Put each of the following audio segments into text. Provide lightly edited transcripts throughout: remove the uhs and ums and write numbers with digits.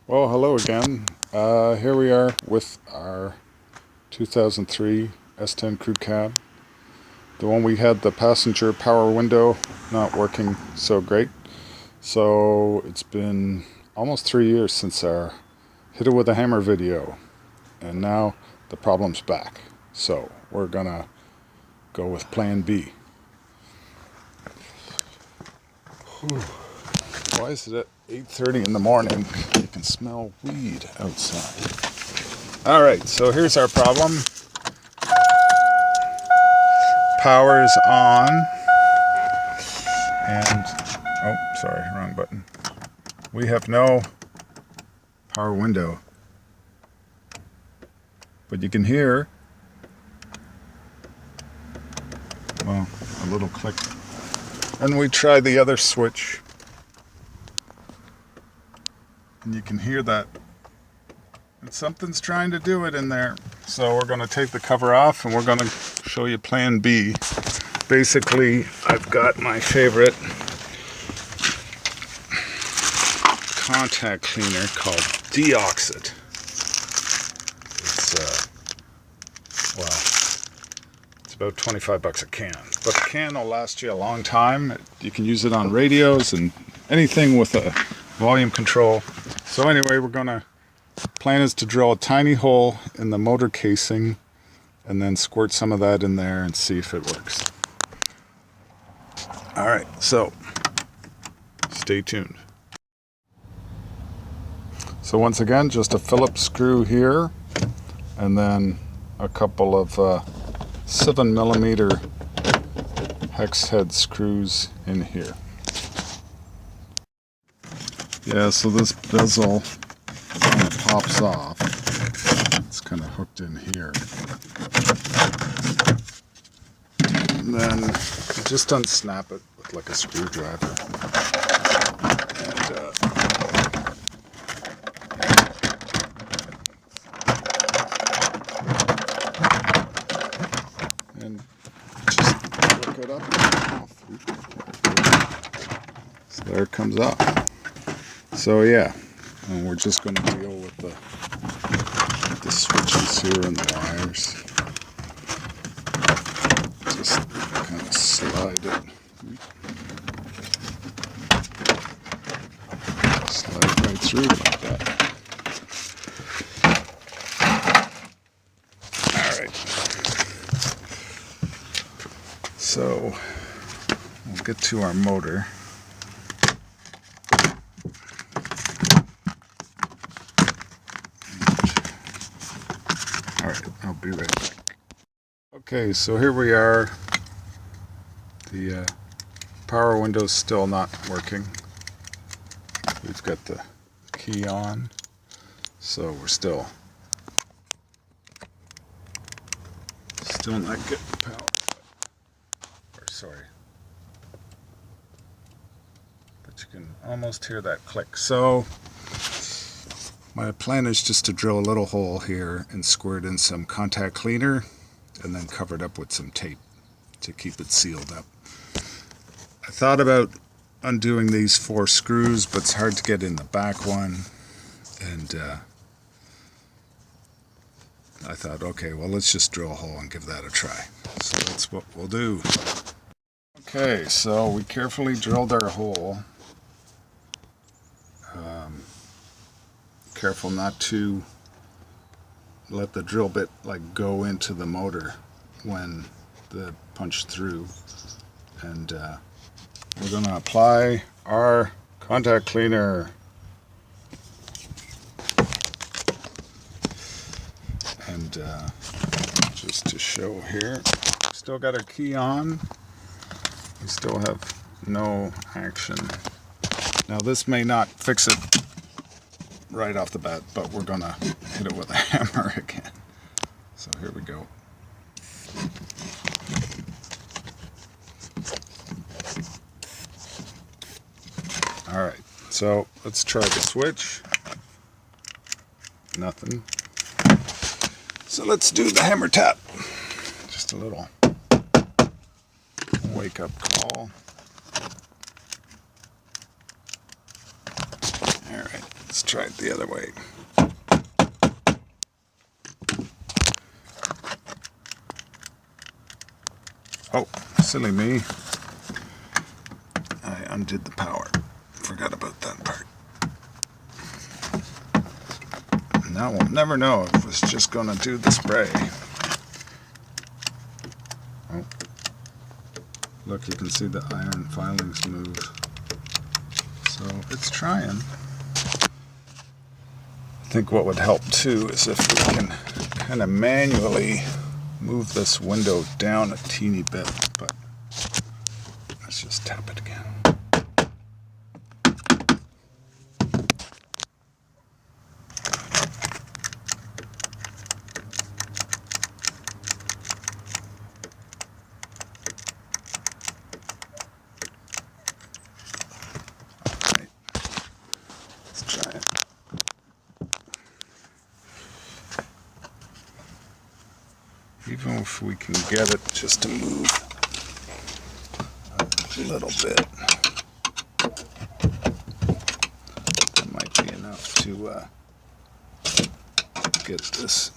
Well, hello again. Here we are with our 2003 S10 crew cab. The one we had the passenger power window not working so great. So it's been almost 3 years since our hit it with a hammer video. And now the problem's back. So we're gonna go with plan B. Whew. Why is it at 8:30 in the morning? You can smell weed outside. Alright, so here's our problem. Power's on. And, oh, sorry, wrong button. We have no power window. But you can hear, well, a little click. And we try the other switch. And you can hear that and something's trying to do it in there. So we're going to take the cover off and we're going to show you plan B. Basically, I've got my favorite contact cleaner called Deoxit. It's about 25 bucks a can. But the can will last you a long time. You can use it on radios and anything with a volume control. So anyway, plan is to drill a tiny hole in the motor casing and then squirt some of that in there and see if it works. Alright, so stay tuned. So once again, just a Phillips screw here and then a couple of 7mm hex head screws in here. Yeah, so this bezel kind of pops off. It's kind of hooked in here. And then you just unsnap it with like a screwdriver. And just work it up and off. So there it comes out. So yeah, and we're just going to deal with the switches here and the wires. Just kind of slide it. Slide right through like that. Alright. So we'll get to our motor. Alright, I'll be right back. Okay, so here we are. The power window's still not working. We've got the key on, so we're still not getting power. Sorry. But you can almost hear that click. So my plan is just to drill a little hole here and squirt in some contact cleaner and then cover it up with some tape to keep it sealed up. I thought about undoing these 4 screws, but it's hard to get in the back one. And I thought, okay, well, let's just drill a hole and give that a try. So that's what we'll do. Okay, so we carefully drilled our hole. Careful not to let the drill bit like go into the motor when the punch through. And we're going to apply our contact cleaner. And just to show here, still got our key on. We still have no action. Now this may not fix it right off the bat, but we're gonna hit it with a hammer again. So here we go. Alright, so let's try the switch. Nothing. So let's do the hammer tap. Just a little wake up call. Alright, Let's try it the other way. Oh, silly me. I undid the power. Forgot about that part. Now we'll never know if it's just going to do the spray. Oh. Look, you can see the iron filings move. So it's trying. I think what would help too is if we can kind of manually move this window down a teeny bit, but let's just tap it again. Alright, let's try it. Even if we can get it just to move a little bit, that might be enough to get this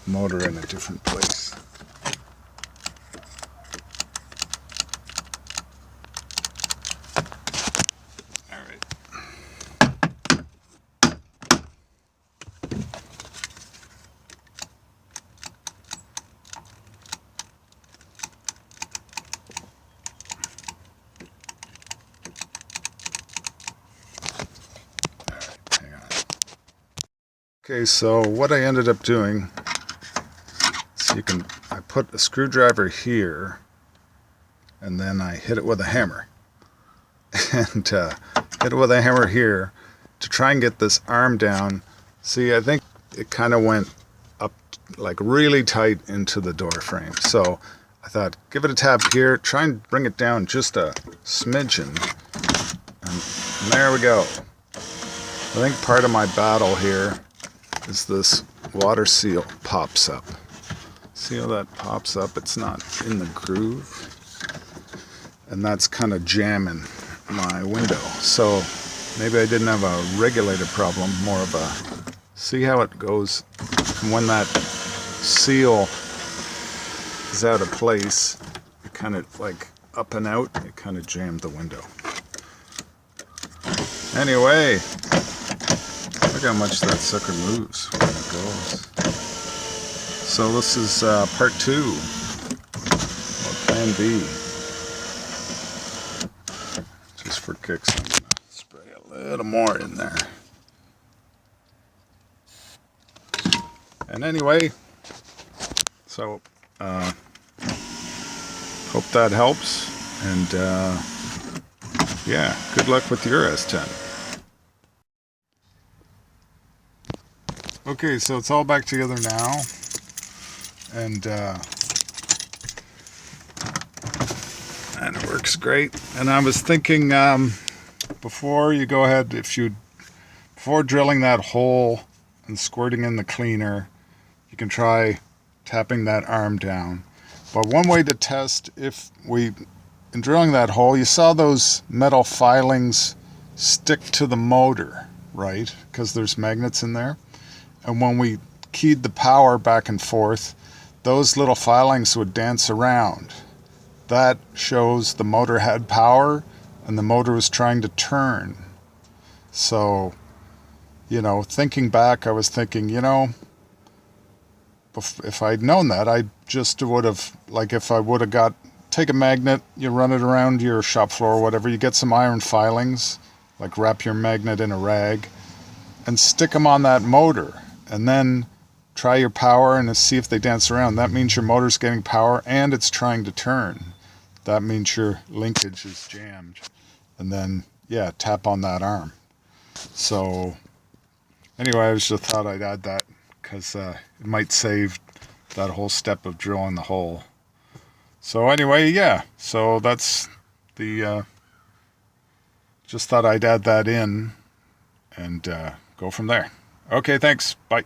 motor in a different place. Okay, so what I ended up doing, so I put a screwdriver here, and then I hit it with a hammer, and hit it with a hammer here to try and get this arm down. See, I think it kind of went up like really tight into the door frame. So I thought, give it a tap here, try and bring it down just a smidgen, and there we go. I think part of my battle here is this water seal pops up. See how that pops up? It's not in the groove. And that's kind of jamming my window. So maybe I didn't have a regulator problem, more of a, see how it goes when that seal is out of place, it kind of like up and out, it kind of jammed the window. Anyway, look how much that sucker moves when it goes. So this is part 2, or plan B. Just for kicks, I'm going to spray a little more in there. And anyway, so hope that helps. And yeah, good luck with your S10. Okay, so it's all back together now, and it works great. And I was thinking, before you go ahead, before drilling that hole and squirting in the cleaner, you can try tapping that arm down. But one way to test in drilling that hole, you saw those metal filings stick to the motor, right? Because there's magnets in there. And when we keyed the power back and forth, those little filings would dance around. That shows the motor had power and the motor was trying to turn. So, thinking back, I was thinking, if I'd known that, I just would have, like if I would have take a magnet, you run it around your shop floor or whatever, you get some iron filings, like wrap your magnet in a rag, and stick them on that motor. And then try your power and see if they dance around. That means your motor's getting power and it's trying to turn. That means your linkage is jammed. And then, yeah, tap on that arm. So, anyway, I just thought I'd add that because it might save that whole step of drilling the hole. So anyway, yeah, so that's the, just thought I'd add that in and go from there. Okay, thanks. Bye.